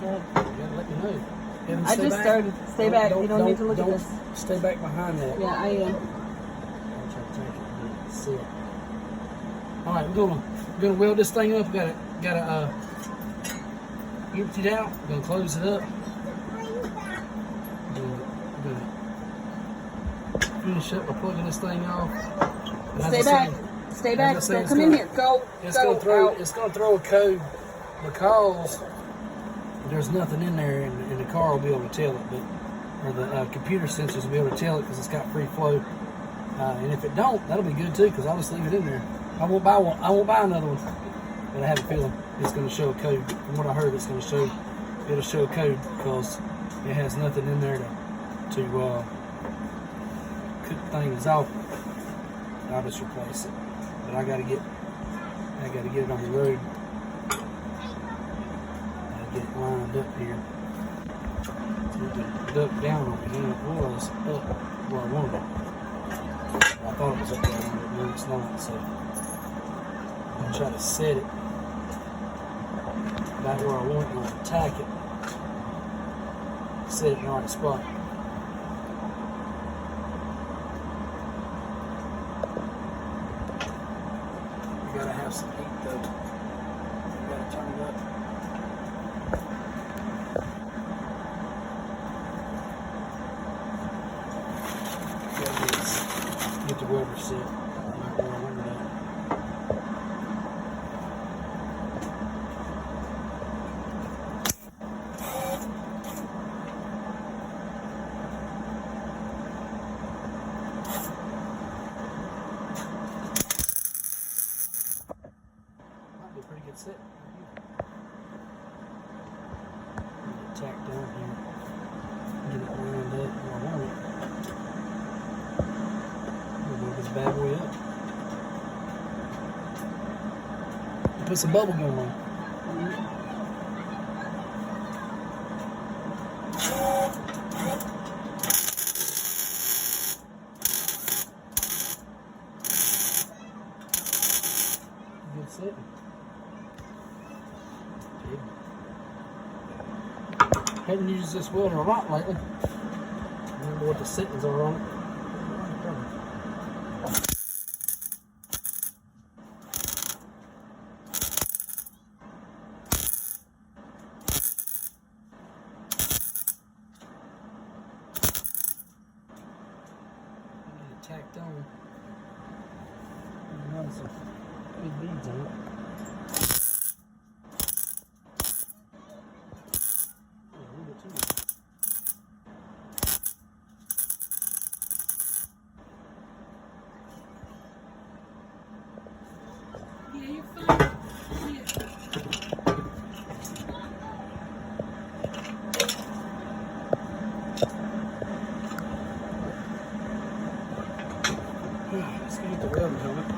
gotta let me know. Evan, I just started. Stay back. You don't need to look at this. Stay back behind that. Yeah, I am. I'll try to take it and see it. All right, we're gonna weld this thing up. Got to empty it out. We're gonna close it up. We're gonna finish up by plugging this thing off. Stay back. Stay back. Don't come in here. Go. It's gonna throw a code because there's nothing in there, and the car will be able to tell it, or the computer sensors will be able to tell it because it's got free flow. And if it don't, that'll be good too because I'll just leave it in there. I won't buy one. I won't buy another one. But I have a feeling it's going to show a code. From what I heard, it'll show a code because it has nothing in there to cook things off. I'll just replace it. But I gotta get it on the road. Get it lined up here. Duck down over here. It was up where I wanted it. I thought it was up there, but no, it's not. So I'm gonna try to set it back where I want it and attack it. Set it in the right spot. You gotta have some heat though. You gotta turn it up. Get the rubber set right where I want it at. Might be a pretty good set. Get it tacked down here. Get it lined up where I want it. Move this bad boy up. Put some bubble gum on. Good setting. Haven't used this welder a lot lately. I remember what the settings are on it. Tacked on and run some good beads on it. A little bit too much. Yeah, you're fine. Let's get the welding helmet.